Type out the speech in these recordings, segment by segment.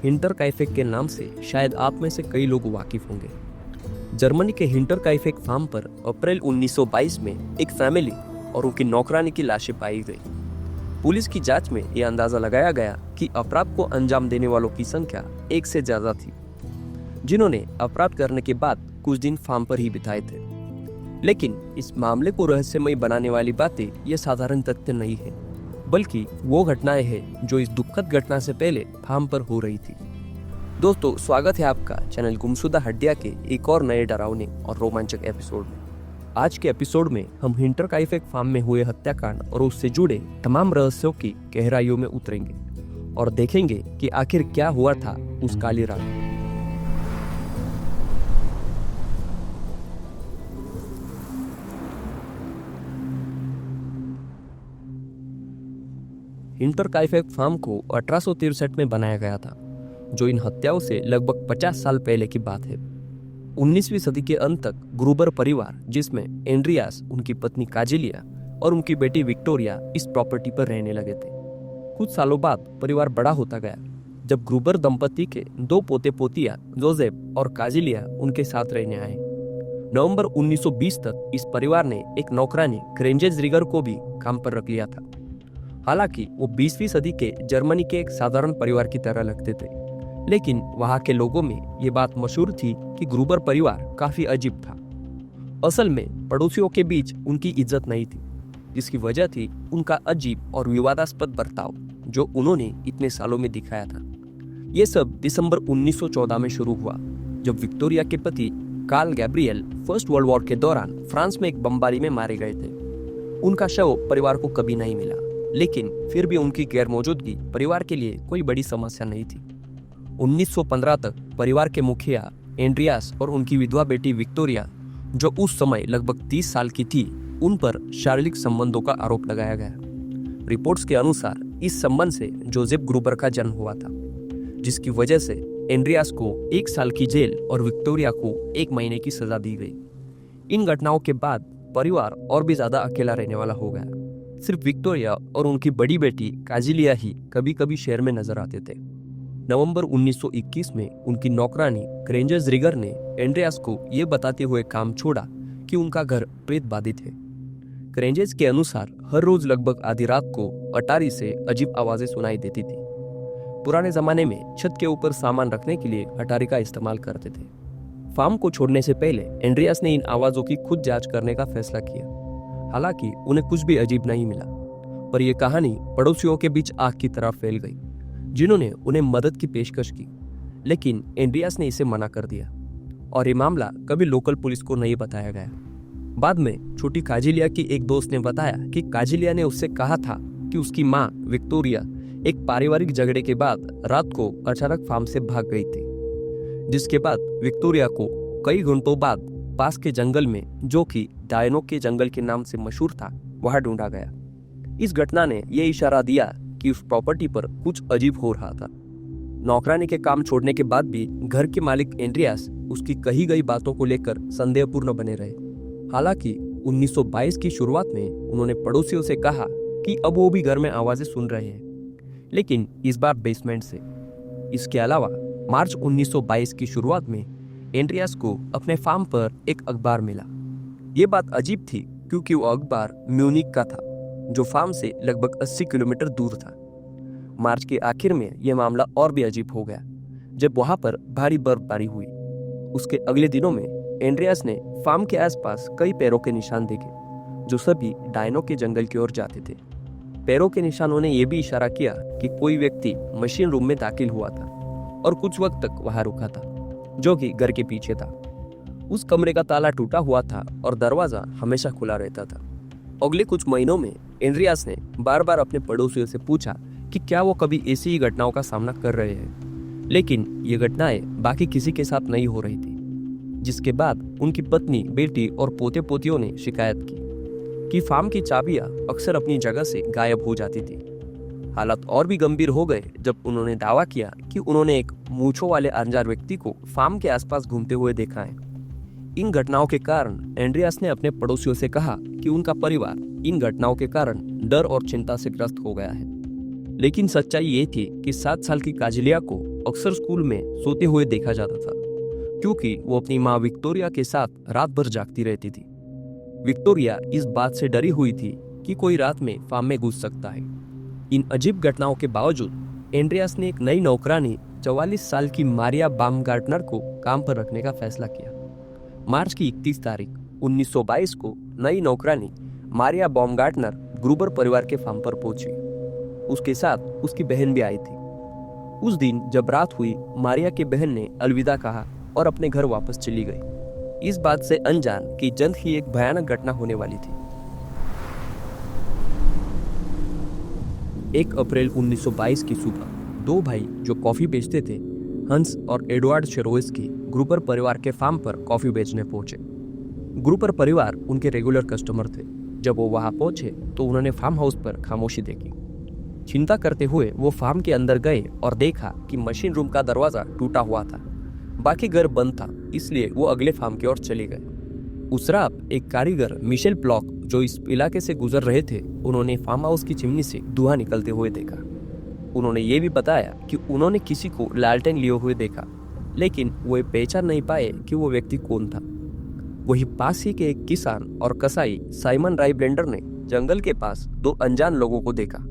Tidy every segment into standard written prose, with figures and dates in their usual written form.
हिंटरकाइफेक के नाम से शायद आप में से कई लोग वाकिफ होंगे। जर्मनी के हिंटरकाइफेक फार्म पर अप्रैल 1922 में एक फैमिली और उनकी नौकरानी की लाशें पाई गई। पुलिस की जांच में यह अंदाजा लगाया गया कि अपराध को अंजाम देने वालों की संख्या 1 से ज्यादा थी, जिन्होंने अपराध करने के बाद कुछ दिन फार्म पर ही बिताए थे। लेकिन इस मामले को रहस्यमय बनाने वाली बातें ये साधारण तथ्य नहीं है, बल्कि वो घटनाएं हैं जो इस दुखद घटना से पहले फार्म पर हो रही थी। दोस्तों, स्वागत है आपका चैनल गुमशुदा हड्डियां के एक और नए डरावने और रोमांचक एपिसोड में। आज के एपिसोड में हम हिंटरकाइफेक फार्म में हुए हत्याकांड और उससे जुड़े तमाम रहस्यों की गहराइयों में उतरेंगे और देखेंगे कि आखिर क्या हुआ था उस काली रात। हिंटरकाइफेक फार्म को 1863 में बनाया गया था, जो इन हत्याओं से लगभग 50 साल पहले की बात है। 19वीं सदी के अंत तक ग्रूबर परिवार, जिसमें एंड्रियास, उनकी पत्नी काजिलिया और उनकी बेटी विक्टोरिया इस प्रॉपर्टी पर रहने लगे थे। कुछ सालों बाद परिवार बड़ा होता गया, जब ग्रूबर दंपति के 2 पोते पोतियां जोसेफ और काजिलिया उनके साथ रहने आए। नवंबर 1920 तक इस परिवार ने एक नौकरानी ग्रेंजेज रिगर को भी काम पर रख लिया था। हालांकि वो 20वीं सदी के जर्मनी के एक साधारण परिवार की तरह लगते थे, लेकिन वहां के लोगों में ये बात मशहूर थी कि ग्रूबर परिवार काफी अजीब था। असल में पड़ोसियों के बीच उनकी इज्जत नहीं थी, जिसकी वजह थी उनका अजीब और विवादास्पद बर्ताव जो उन्होंने इतने सालों में दिखाया था। ये सब दिसंबर 1914 में शुरू हुआ, जब विक्टोरिया के पति Karl Gabriel First World War के दौरान फ्रांस में एक बमबारी में मारे गए थे। उनका शव परिवार को कभी नहीं मिला, लेकिन फिर भी उनकी गैरमौजूदगी परिवार के लिए कोई बड़ी समस्या नहीं थी। 1915 तक परिवार के मुखिया एंड्रियास और उनकी विधवा बेटी विक्टोरिया, जो उस समय लगभग 30 साल की थी, उन पर शारीरिक संबंधों का आरोप लगाया गया। रिपोर्ट्स के अनुसार इस संबंध से जोसेफ ग्रूबर का जन्म हुआ था, जिसकी वजह से एंड्रियास को 1 साल की जेल और विक्टोरिया को 1 महीने की सजा दी गई। इन घटनाओं के बाद परिवार और भी ज्यादा अकेला रहने वाला हो गया। सिर्फ विक्टोरिया और उनकी बड़ी बेटी काजिलिया ही कभी कभी शहर में नजर आते थे। नवंबर 1921 में उनकी नौकरानी ग्रेंजेज रिगर ने एंड्रियास को यह बताते हुए काम छोड़ा कि उनका घर प्रेत बाधित है। ग्रेंजेज के अनुसार हर रोज लगभग आधी रात को अटारी से अजीब आवाजें सुनाई देती थी। पुराने जमाने में छत के ऊपर सामान रखने के लिए अटारी का इस्तेमाल करते थे। फार्म को छोड़ने से पहले एंड्रियास ने इन आवाजों की खुद जांच करने का फैसला किया। हालांकि उन्हें कुछ भी अजीब नहीं मिला, पर यह कहानी पड़ोसियों के बीच आग की तरह फैल गई, जिन्होंने उन्हें मदद की पेशकश की। लेकिन एंड्रियास ने इसे मना कर दिया और ये मामला कभी लोकल पुलिस को नहीं बताया गया। बाद में छोटी काजिलिया की एक दोस्त ने बताया कि काजिलिया ने उससे कहा था कि उसकी माँ विक्टोरिया एक पारिवारिक झगड़े के बाद रात को अचानक फार्म से भाग गई थी, जिसके बाद विक्टोरिया को कई घंटों बाद पास के जंगल में, जो कि डायनो के जंगल के नाम से मशहूर था, वहां ढूंढा गया। इस घटना ने यह इशारा दिया कि उस प्रॉपर्टी पर कुछ अजीब हो रहा था। नौकरानी के काम छोड़ने के बाद भी घर के मालिक एंड्रियास उसकी कही गई बातों को लेकर संदेहपूर्ण बने रहे। हालांकि 1922 की शुरुआत में उन्होंने पड़ोसियों से कहा कि अब वो भी घर में आवाजें सुन रहे हैं, लेकिन इस बार बेसमेंट से। इसके अलावा मार्च 1922 की शुरुआत में एंड्रियास को अपने फार्म पर एक अखबार मिला। ये बात अजीब थी क्योंकि वो अखबार म्यूनिक का था, जो फार्म से लगभग 80 किलोमीटर दूर था। मार्च के आखिर में यह मामला और भी अजीब हो गया, जब वहां पर भारी बर्फबारी हुई। उसके अगले दिनों में एंड्रियास ने फार्म के आसपास कई पैरों के निशान देखे, जो सभी डायनो के जंगल की ओर जाते थे। पैरों के निशानों ने यह भी इशारा किया कि कोई व्यक्ति मशीन रूम में दाखिल हुआ था और कुछ वक्त तक वहां रुका था, जो कि घर के पीछे था। उस कमरे का ताला टूटा हुआ था और दरवाजा हमेशा खुला रहता था। अगले कुछ महीनों में एंड्रियास ने बार बार अपने पड़ोसियों से पूछा कि क्या वो कभी ऐसी ही घटनाओं का सामना कर रहे हैं, लेकिन ये घटनाएं बाकी किसी के साथ नहीं हो रही थी। जिसके बाद उनकी पत्नी, बेटी और पोते पोतियों ने शिकायत की कि फार्म की चाबियां अक्सर अपनी जगह से गायब हो जाती थी। हालात और भी गंभीर हो गए जब उन्होंने दावा किया कि उन्होंने एक मूंछों वाले अनजान व्यक्ति को फार्म के आसपास घूमते हुए देखा है। इन घटनाओं के कारण एंड्रियास ने अपने पड़ोसियों से कहा कि उनका परिवार इन घटनाओं के कारण डर और चिंता से ग्रस्त हो गया है। लेकिन सच्चाई ये थी कि 7 साल की काजिलिया को अक्सर स्कूल में सोते हुए देखा जाता था, क्योंकि वो अपनी माँ विक्टोरिया के साथ रात भर जागती रहती थी। विक्टोरिया इस बात से डरी हुई थी कि कोई रात में फार्म में घुस सकता है। इन अजीब घटनाओं के बावजूद एंड्रियास ने एक नई नौकरानी 44 साल की मारिया बामगार्टनर को काम पर रखने का फैसला किया। मार्च की 31 तारीख 1922 को नई नौकरानी मारिया बामगार्टनर ग्रुबर परिवार के फार्म पर पहुंची। उसके साथ उसकी बहन भी आई थी। उस दिन जब रात हुई, मारिया की बहन ने अलविदा कहा और अपने घर वापस चली गई, इस बात से अनजान कि जल्द ही एक भयानक घटना होने वाली थी। 1 अप्रैल 1922 की सुबह 2 भाई जो कॉफी बेचते थे, हंस और एडवर्ड शेरोस्की, ग्रुपर परिवार के फार्म पर कॉफी बेचने पहुंचे। ग्रुपर परिवार उनके रेगुलर कस्टमर थे। जब वो वहां पहुंचे तो उन्होंने फार्म हाउस पर खामोशी देखी। चिंता करते हुए वो फार्म के अंदर गए और देखा कि मशीन रूम का दरवाजा टूटा हुआ था। बाकी घर बंद था, इसलिए वो अगले फार्म की ओर चले गए। उस रात एक कारीगर मिशेल प्लॉक जो इस इलाके से गुजर रहे थे, उन्होंने फार्म हाउस की चिमनी से धुआं निकलते हुए देखा। उन्होंने ये भी बताया कि उन्होंने किसी को लालटेन लिए हुए देखा, लेकिन वो पहचान नहीं पाए कि वो व्यक्ति कौन था। वही पास ही के एक किसान और कसाई साइमन राय ब्लेंडर ने जंगल के पास 2 अनजान लोगों को देखा।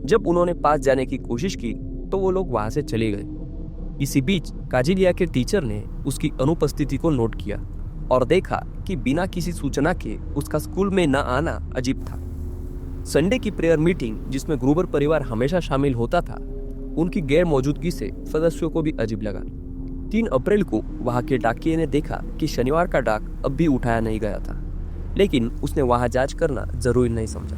जब उन्होंने पास जाने की कोशिश की तो वो लोग वहां से चले गए। इसी बीच काजिलिया के टीचर ने उसकी अनुपस्थिति को नोट किया और देखा कि बिना किसी सूचना के उसका स्कूल में न आना अजीब था। संडे की प्रेयर मीटिंग, जिसमें ग्रुबर परिवार हमेशा शामिल होता था, उनकी गैर मौजूदगी से सदस्यों को भी अजीब लगा। 3 अप्रैल को वहां के डाकिये ने देखा कि शनिवार का डाक अब भी उठाया नहीं गया था, लेकिन उसने वहां जांच करना जरूरी नहीं समझा।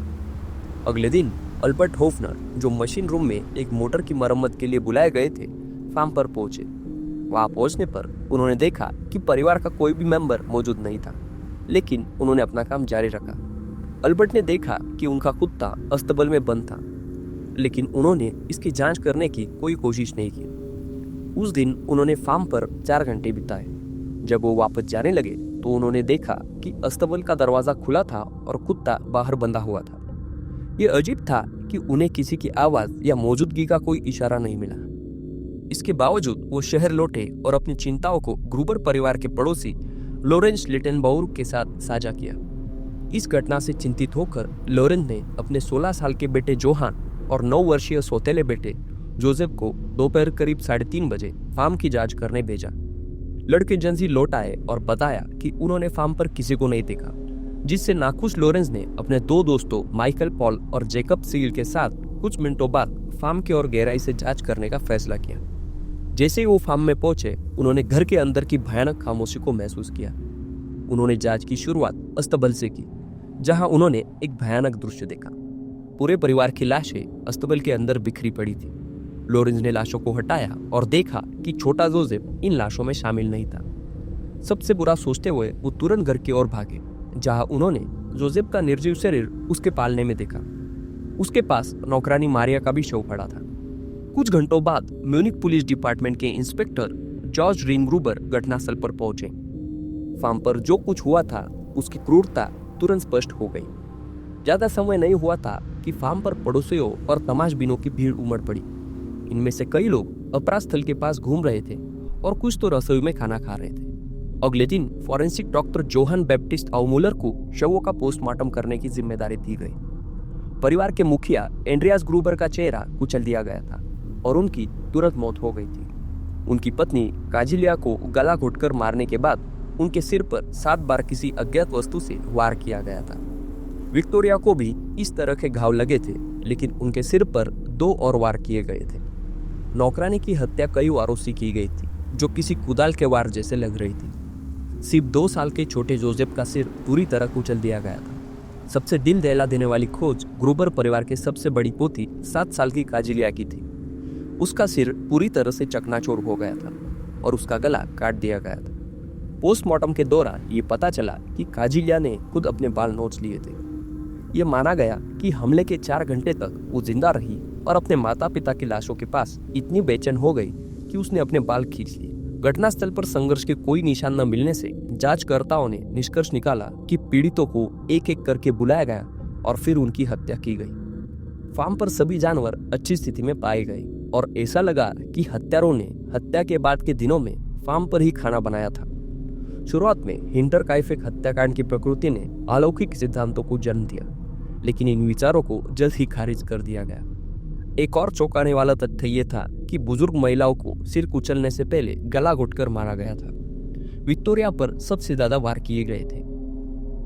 अगले दिन अल्बर्ट होफनर, जो मशीन रूम में एक मोटर की मरम्मत के लिए बुलाए गए थे, फार्म पर पहुंचे। वहां पहुंचने पर उन्होंने देखा कि परिवार का कोई भी मेंबर मौजूद नहीं था, लेकिन उन्होंने अपना काम जारी रखा। अल्बर्ट ने देखा कि उनका कुत्ता अस्तबल में बंद था, लेकिन उन्होंने इसकी जांच करने की कोई कोशिश नहीं की। उस दिन उन्होंने फार्म पर 4 घंटे बिताए। जब वो वापस जाने लगे तो उन्होंने देखा कि अस्तबल का दरवाजा खुला था और कुत्ता बाहर बंधा हुआ था। ये अजीब था कि उन्हें किसी की आवाज या मौजूदगी का कोई इशारा नहीं मिला। इसके बावजूद वो शहर लौटे और अपनी चिंताओं को ग्रुबर परिवार के पड़ोसी लॉरेंस लिटेनबाउर के साथ साझा किया। इस घटना से चिंतित होकर लॉरेंस ने अपने 16 साल के बेटे जोहान और 9 वर्षीय सौतेले बेटे जोसेफ को दोपहर करीब 3:30 बजे फार्म की जांच करने भेजा। लड़के जल्दी लौट आए और बताया कि उन्होंने फार्म पर किसी को नहीं देखा, जिससे नाखुश लॉरेंस ने अपने 2 दोस्तों माइकल पॉल और जैकब सील के साथ कुछ मिनटों बाद फार्म की ओर गहराई से जांच करने का फैसला किया। जैसे ही वो फार्म में पहुंचे, उन्होंने घर के अंदर की भयानक खामोशी को महसूस किया। उन्होंने जांच की शुरुआत अस्तबल से की, जहां उन्होंने एक भयानक दृश्य देखा। पूरे परिवार की लाशें अस्तबल के अंदर बिखरी पड़ी थी। लॉरेंस ने लाशों को हटाया और देखा कि छोटा जोसेफ इन लाशों में शामिल नहीं था। सबसे बुरा सोचते हुए वो तुरंत घर की ओर भागे, जहां उन्होंने जोसेफ का निर्जीव शरीर उसके पालने में देखा। उसके पास नौकरानी मारिया का भी शव पड़ा था। कुछ घंटों बाद म्यूनिक पुलिस डिपार्टमेंट के इंस्पेक्टर जॉर्ज रिंग्रुबर घटनास्थल पर पहुंचे। फार्म पर जो कुछ हुआ था उसकी क्रूरता तुरंत स्पष्ट हो गई। ज्यादा समय नहीं हुआ था कि फार्म पर पड़ोसियों और तमाशबीनों की भीड़ उमड़ पड़ी। इनमें से कई लोग अपराध स्थल के पास घूम रहे थे और कुछ तो रसोई में खाना खा रहे थे। अगले दिन फॉरेंसिक डॉक्टर जोहान बैप्टिस्ट आउमुलर को शवों का पोस्टमार्टम करने की जिम्मेदारी दी गई। परिवार के मुखिया एंड्रियास ग्रुबर का चेहरा कुचल दिया गया था और उनकी तुरंत मौत हो गई थी। उनकी पत्नी काजिलिया को गला घोटकर मारने के बाद उनके सिर पर 7 बार किसी अज्ञात वस्तु से वार किया गया था। विक्टोरिया को भी इस तरह के घाव लगे थे, लेकिन उनके सिर पर 2 और वार किए गए थे। नौकरानी की हत्या कई वारों से की गई थी, जो किसी कुदाल के वार जैसे लग रही थी। सिर्फ 2 साल के छोटे जोसेफ का सिर पूरी तरह कुचल दिया गया था। सबसे दिल दहला देने वाली खोज ग्रुबर परिवार के सबसे बड़ी पोती 7 साल की काजिलिया की थी। उसका सिर पूरी तरह से चकनाचूर हो गया था और उसका गला काट दिया गया था। पोस्टमार्टम के दौरान ये पता चला कि काजिलिया ने खुद अपने बाल नोच लिए थे। ये माना गया कि हमले के 4 घंटे तक वो जिंदा रही और अपने माता पिता की लाशों के पास इतनी बेचैन हो गई कि उसने अपने बाल खींच लिए। घटनास्थल पर संघर्ष के कोई निशान न मिलने से जांचकर्ताओं ने निष्कर्ष निकाला कि पीड़ितों को एक एक करके बुलाया गया और फिर उनकी हत्या की गई। फार्म पर सभी जानवर अच्छी स्थिति में पाए गए। और ऐसा लगा कि हत्यारों ने हत्या के बाद के दिनों में फार्म पर ही खाना बनाया था। शुरुआत में हिंटरकाइफेक हत्याकांड की प्रकृति ने अलौकिक सिद्धांतों को जन्म दिया, लेकिन इन विचारों को जल्द ही खारिज कर दिया गया। एक और चौंकाने वाला तथ्य ये था कि बुजुर्ग महिलाओं को सिर कुचलने से पहले गला घोटकर मारा गया था। विक्टोरिया पर सबसे ज्यादा वार किए गए थे।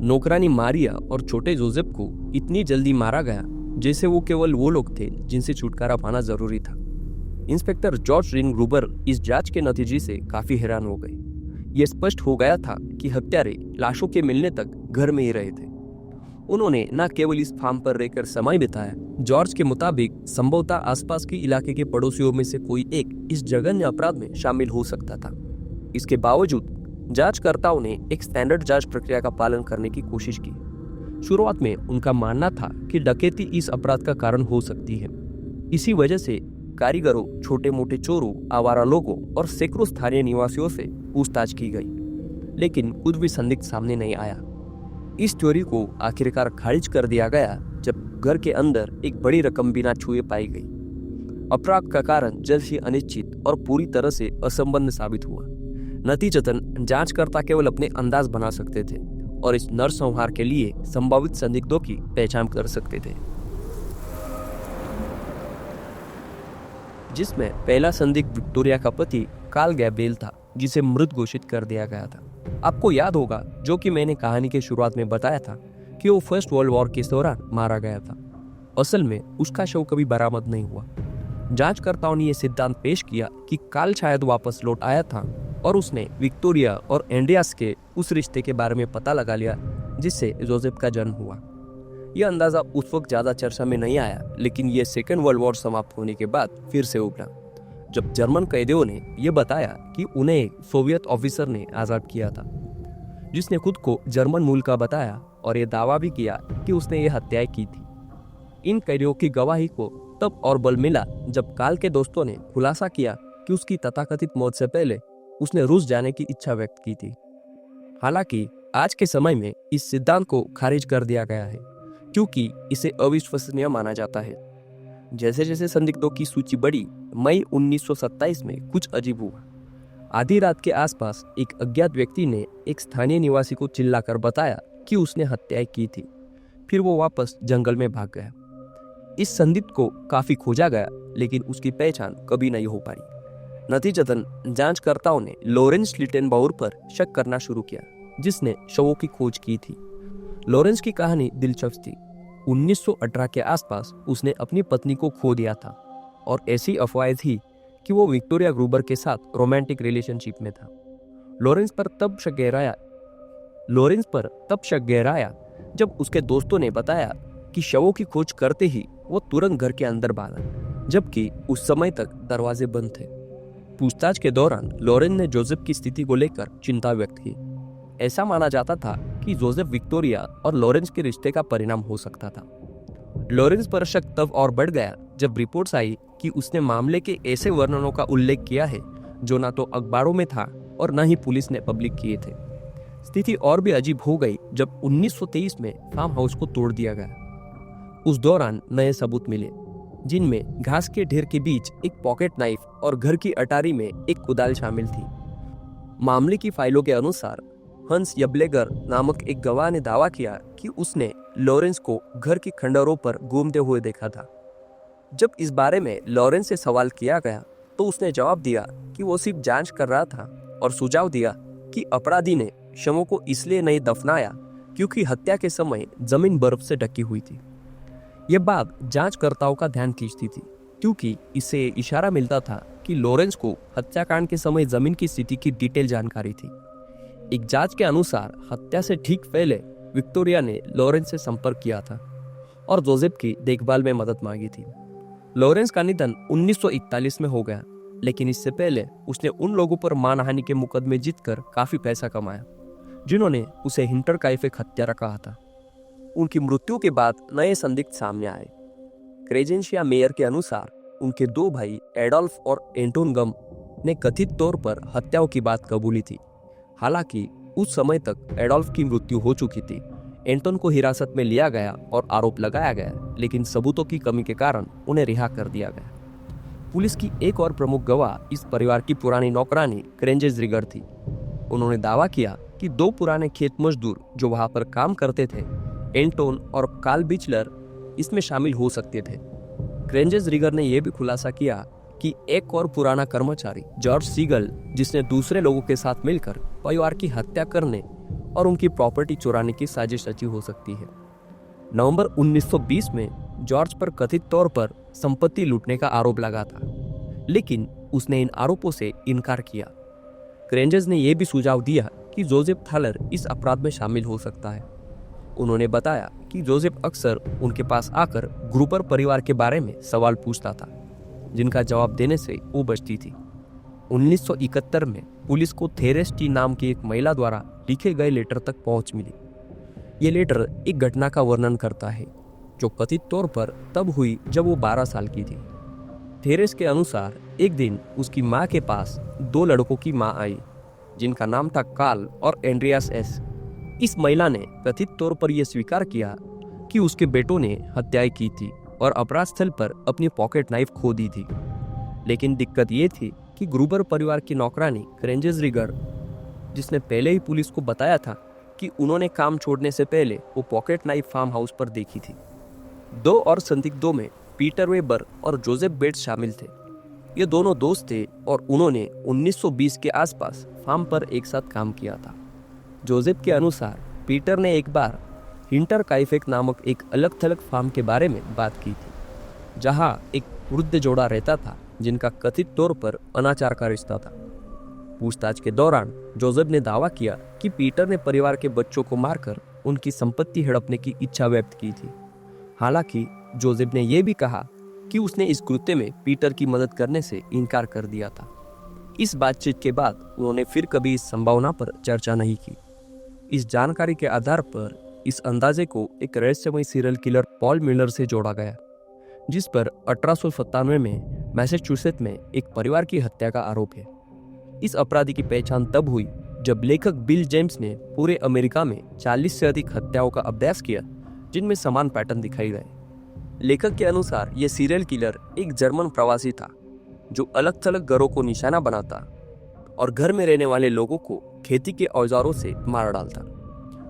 नौकरानी मारिया और छोटे जोसेफ को इतनी जल्दी मारा गया जैसे वो केवल वो लोग थे जिनसे छुटकारा पाना जरूरी था। इंस्पेक्टर जॉर्ज रिन ग्रूबर इस जांच के नतीजे से काफी हैरान हो गए। ये स्पष्ट हो गया था कि हत्यारे लाशों के मिलने तक घर में ही रहे थे। उन्होंने न केवल इस फार्म पर रहकर समय बिताया, जॉर्ज के मुताबिक संभवतः आसपास के इलाके के पड़ोसियों में से कोई एक इस जघन्य अपराध में शामिल हो सकता था। इसके बावजूद जांचकर्ताओं ने एक स्टैंडर्ड जांच प्रक्रिया का पालन करने की कोशिश की। शुरुआत में उनका मानना था कि डकैती इस अपराध का कारण हो सकती है। इसी वजह से कारीगरों, छोटे मोटे चोरों, आवारा लोगों और सैकड़ों स्थानीय निवासियों से पूछताछ की गई, लेकिन कुछ भी संदिग्ध सामने नहीं आया। इस थ्योरी को आखिरकार खारिज कर दिया गया जब घर के अंदर एक बड़ी रकम बिना छुए पाई गई। अपराध का कारण जल्द ही अनिश्चित और पूरी तरह से असंबद्ध साबित हुआ। नतीजतन जांचकर्ता केवल अपने अंदाज बना सकते थे और इस नरसंहार के लिए संभावित संदिग्धों की पहचान कर सकते थे, जिसमें पहला संदिग्ध विक्टोरिया का पति कार्ल गैब्रिएल था, जिसे मृत घोषित कर दिया गया था। आपको याद होगा, जो कि मैंने कहानी के शुरुआत में बताया था कि वो फर्स्ट वर्ल्ड वॉर के दौरान मारा गया था। असल में उसका शव कभी बरामद नहीं हुआ। जांचकर्ताओं ने यह सिद्धांत पेश किया कि कार्ल शायद वापस लौट आया था और उसने विक्टोरिया और एंड्रियास के उस रिश्ते के बारे में पता लगा लिया जिससे जोसेफ का जन्म हुआ। यह अंदाजा उस वक्त ज्यादा चर्चा में नहीं आया, लेकिन यह सेकेंड वर्ल्ड वॉर समाप्त होने के बाद फिर से उभरा, जब जर्मन कैदियों ने यह बताया कि उन्हें एक सोवियत ऑफिसर ने आजाद किया था, जिसने खुद को जर्मन मूल का बताया और यह दावा भी किया कि उसने यह हत्याएं की थी। इन कैदियों की गवाही को तब और बल मिला जब कार्ल के दोस्तों ने खुलासा किया कि उसकी तथाकथित मौत से पहले उसने रूस जाने की इच्छा व्यक्त की थी। हालांकि आज के समय में इस सिद्धांत को खारिज कर दिया गया है, क्योंकि इसे अविश्वसनीय माना जाता है। जैसे जैसे संदिग्धों की सूची बढ़ी, मई 1927 में कुछ अजीब हुआ। आधी रात के आसपास एक अज्ञात व्यक्ति ने एक स्थानीय निवासी को चिल्लाकर बताया कि उसने हत्याएं की थी। फिर वो वापस जंगल में भाग गया। इस संदिग्ध को काफी खोजा गया, लेकिन उसकी पहचान कभी नहीं हो पाई। नतीजतन जांचकर्ताओं ने लॉरेंस लिटेनबाउर पर शक करना शुरू किया, जिसने शवों की खोज की थी। लॉरेंस की कहानी दिलचस्प थी। 1918 के आसपास उसने अपनी पत्नी को खो दिया था और ऐसी अफवाहें थी कि वो विक्टोरिया ग्रूबर के साथ रोमांटिक रिलेशनशिप में था। लॉरेंस पर तब शक गहराया जब उसके दोस्तों ने बताया कि शवों की खोज करते ही वो तुरंत घर के अंदर भागा, जबकि उस समय तक दरवाजे बंद थे। पूछताछ के दौरान लॉरेंस ने जोसेफ की स्थिति को लेकर चिंता व्यक्त की। ऐसा माना जाता था कि जोसेफ विक्टोरिया और लॉरेंस के रिश्ते का परिणाम हो सकता था। लॉरेंस पर शक तब और बढ़ गया जब रिपोर्ट्स आई कि उसने मामले के ऐसे वर्णनों का उल्लेख किया है जो ना तो अखबारों में था और न ही पुलिस ने पब्लिक किए थे। स्थिति और भी अजीब हो गई जब 1923 में फार्म हाउस को तोड़ दिया गया। उस दौरान नए सबूत मिले, जिनमें घास के ढेर के बीच एक पॉकेट नाइफ और घर की अटारी में एक कुदाल शामिल थी। मामले की फाइलों के अनुसार हंस यबलेगर नामक एक गवाह ने दावा किया कि उसने लॉरेंस को घर की खंडहरों पर घूमते हुए देखा था। जब इस बारे में लॉरेंस से सवाल किया गया तो उसने जवाब दिया कि वो सिर्फ जांच कर रहा था और सुझाव दिया कि अपराधी ने शवों को इसलिए नहीं दफनाया क्योंकि हत्या के समय जमीन बर्फ से ढकी हुई थी। यह बात जांचकर्ताओं का ध्यान खींचती थी, क्योंकि इससे इशारा मिलता था कि लॉरेंस को हत्याकांड के समय जमीन की स्थिति की डिटेल जानकारी थी। एक जांच के अनुसार हत्या से ठीक पहले विक्टोरिया ने लॉरेंस से संपर्क किया था और जोसेफ की देखभाल में मदद मांगी थी। लॉरेंस का निधन 1941 में हो गया, लेकिन इससे पहले उसने उन लोगों पर मानहानि के मुकदमे जीतकर काफी पैसा कमाया जिन्होंने उसे हिंटरकाइफेक हत्यारा कहा था। उनकी मृत्यु के बाद नए संदिग्ध सामने आए। क्रेजेंशिया मेयर के अनुसार उनके दो भाई एडोल्फ और एंटोन गम ने कथित तौर पर हत्याओं की बात कबूली थी। हालांकि उस समय तक एडोल्फ की मृत्यु हो चुकी थी। एंटोन को हिरासत में लिया गया और आरोप लगाया गया, लेकिन सबूतों की कमी के कारण उन्हें रिहा कर दिया गया। पुलिस की एक और प्रमुख गवाह इस परिवार की पुरानी नौकरानी क्रेंजेस रिगर थी। उन्होंने दावा किया कि 2 पुराने खेत मजदूर जो वहां पर काम करते थे, एंटोन और कार्ल बिचलर, इसमें शामिल हो सकते थे। क्रेंजेस रिगर ने यह भी खुलासा किया कि एक और पुराना कर्मचारी जॉर्ज सीगल, जिसने दूसरे लोगों के साथ मिलकर परिवार की हत्या करने और उनकी प्रॉपर्टी चुराने की साजिश रची हो सकती है। नवंबर 1920 में जॉर्ज पर कथित तौर पर संपत्ति लूटने का आरोप लगा था, लेकिन उसने इन आरोपों से इनकार किया। क्रेंजेस ने यह भी सुझाव दिया कि जोसेफ थालर इस अपराध में शामिल हो सकता है। उन्होंने बताया कि जोसेफ अक्सर उनके पास आकर ग्रुपर परिवार के बारे में सवाल पूछता था, जिनका जवाब देने से वो बचती थी। 1971 में पुलिस को थेरेस टी नाम की एक महिला द्वारा लिखे गए लेटर तक पहुंच मिली। ये लेटर एक घटना का वर्णन करता है जो कथित तौर पर तब हुई जब वो 12 साल की थी। थेरेस के अनुसार एक दिन उसकी माँ के पास 2 लड़कों की माँ आई, जिनका नाम था कार्ल और एंड्रियास एस। इस महिला ने कथित तौर पर यह स्वीकार किया कि उसके बेटों ने हत्याएं की थी और अपराध स्थल पर अपनी पॉकेट नाइफ खो दी थी। लेकिन दिक्कत ये थी कि ग्रुबर परिवार की नौकरानी क्रेंजेस रिगर, जिसने पहले ही पुलिस को बताया था कि उन्होंने काम छोड़ने से पहले वो पॉकेट नाइफ फार्म हाउस पर देखी थी। 2 और संदिग्धों में पीटर वेबर और जोसेफ बेट्स शामिल थे। ये दोनों दोस्त थे और उन्होंने 1920 के आसपास फार्म पर एक साथ काम किया था। जोसेफ के अनुसार पीटर ने एक बार हिंटरकाइफेक नामक एक अलग थलग फार्म के बारे में बात की थी, जहां एक वृद्ध जोड़ा रहता था जिनका कथित तौर पर अनाचार का रिश्ता था। पूछताछ के दौरान जोसेफ ने दावा किया कि पीटर ने परिवार के बच्चों को मारकर उनकी संपत्ति हड़पने की इच्छा व्यक्त की थी। हालांकि जोसेफ ने यह भी कहा कि उसने इस कृत्य में पीटर की मदद करने से इनकार कर दिया था। इस बातचीत के बाद उन्होंने फिर कभी इस संभावना पर चर्चा नहीं की। इस जानकारी के आधार पर इस अंदाजे को एक रहस्यमय सीरियल किलर पॉल म्यूलर से जोड़ा गया, जिस पर 1897 में मैसेच्यूसेट्स में एक परिवार की हत्या का आरोप है। इस अपराधी की पहचान तब हुई जब लेखक बिल जेम्स ने पूरे अमेरिका में 40 से अधिक हत्याओं का अभ्यास किया, जिनमें समान पैटर्न दिखाई गए। लेखक के अनुसार यह सीरियल किलर एक जर्मन प्रवासी था जो अलग थलग घरों को निशाना बनाता और घर में रहने वाले लोगों को खेती के औजारों से मार डालता।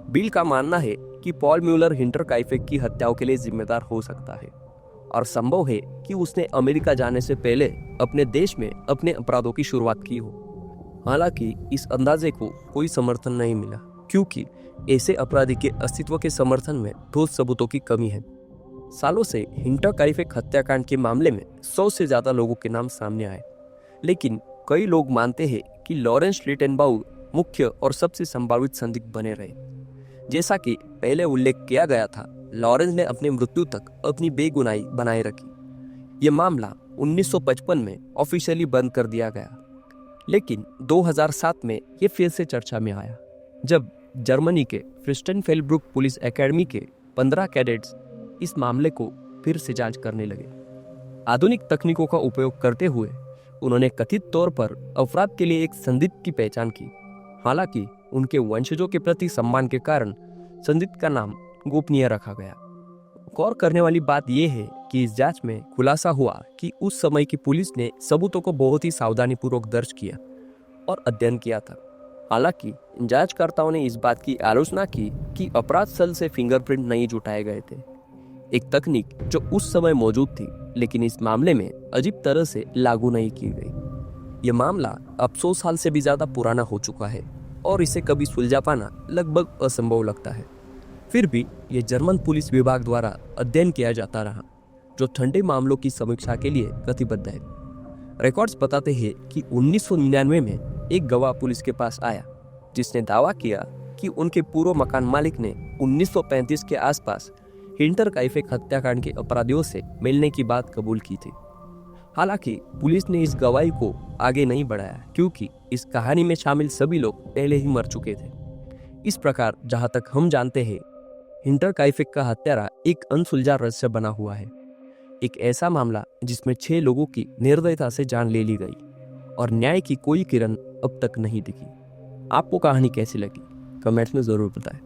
बिल का मानना है कि पॉल म्यूलर हिंटरकाइफेक की हत्याओं के लिए जिम्मेदार हो सकता है और संभव है कि उसने अमेरिका जाने से पहले अपने देश में अपने अपराधों की शुरुआत की हो। हालांकि इस अंदाजे को कोई समर्थन नहीं मिला, क्योंकि ऐसे अपराधी के अस्तित्व के समर्थन में ठोस सबूतों की कमी है। सालों से हिंटरकाइफेक हत्याकांड के मामले में 100 से ज्यादा लोगों के नाम सामने आए, लेकिन कई लोग मानते हैं कि लॉरेंस लिटेनबाउर मुख्य और सबसे संभावित संदिग्ध बने रहे। जैसा कि पहले उल्लेख किया गया था, लॉरेंस ने अपनी मृत्यु तक अपनी बेगुनाही बनाए रखी। यह मामला 1955 में ऑफिशियली बंद कर दिया गया, लेकिन 2007 में यह फिर से चर्चा में आया, जब जर्मनी के फ्रिस्टनफेल्ब्रुक पुलिस एकेडमी के 15 कैडेट्स इस मामले को फिर से जांच करने लगे। आधुनिक तकनीकों का उपयोग करते हुए उन्होंने कथित तौर पर अपराध के लिए एक संदिग्ध की पहचान की। हालांकि उनके वंशजों के प्रति सम्मान के कारण संदिग्ध का नाम गोपनीय रखा गया। गौर करने वाली बात यह है कि इस जांच में खुलासा हुआ कि उस समय की पुलिस ने सबूतों को बहुत ही सावधानीपूर्वक दर्ज किया और अध्ययन किया था। हालांकि जांचकर्ताओं ने इस बात की आलोचना की कि अपराध स्थल से फिंगरप्रिंट नहीं जुटाए गए थे, एक तकनीक जो उस समय मौजूद थी लेकिन इस मामले में अजीब तरह से लागू नहीं की गई। यह मामला अब 100 साल से भी ज्यादा पुराना हो चुका है और इसे कभी सुलझा पाना लगभग असंभव लगता है। फिर भी यह जर्मन पुलिस विभाग द्वारा अध्ययन किया जाता रहा, जो ठंडे मामलों की समीक्षा के लिए प्रतिबद्ध है। रिकॉर्ड्स बताते हैं कि 1999 में एक गवाह पुलिस के पास आया, जिसने दावा किया कि उनके पूर्व मकान मालिक ने 1935 के आसपास हिंटरकाइफेक हत्याकांड के अपराधियों से मिलने की बात कबूल की थी। हालांकि पुलिस ने इस गवाही को आगे नहीं बढ़ाया, क्योंकि इस कहानी में शामिल सभी लोग पहले ही मर चुके थे। इस प्रकार जहां तक हम जानते हैं, हिंटरकाइफेक का हत्यारा एक अनसुलझा रहस्य बना हुआ है, एक ऐसा मामला जिसमें 6 लोगों की निर्दयता से जान ले ली गई और न्याय की कोई किरण अब तक नहीं दिखी। आपको कहानी कैसी लगी, कमेंट्स में जरूर बताएं।